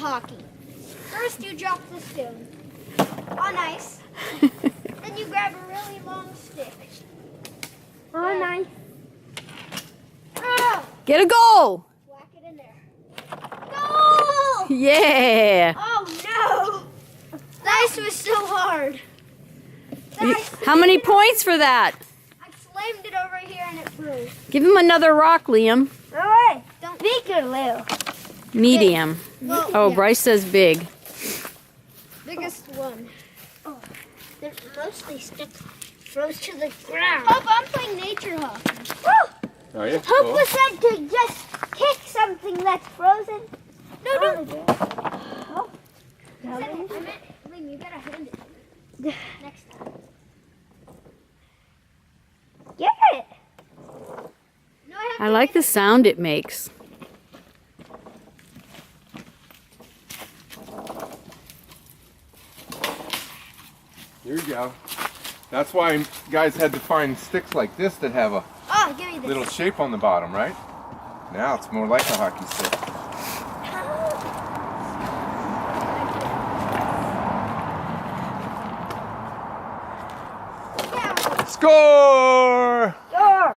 hockey. First you drop the stone on ice. Then you grab a really long stick. On ice. Oh! Get a goal! Whack it in there. Goal! Yeah! Oh no! The ice was so hard. How many points for that? I slammed it over here and it froze. Give him another rock, Liam. Alright, don't big or little. Medium. Well, Oh, yeah. Bryce says big. Biggest one. Oh, they're mostly stuck, froze to the ground. Oh, I'm playing nature hockey. Woo! Are you? Hope was said to just kick something that's frozen. No. Oh. I meant, Liam, you gotta hand it to me. Next time. Get it. No, I like the sound it makes. Here you go. That's why guys had to find sticks like this that have a Oh, give me this. little shape on the bottom, right? Now it's more like a hockey stick. Yeah. Score!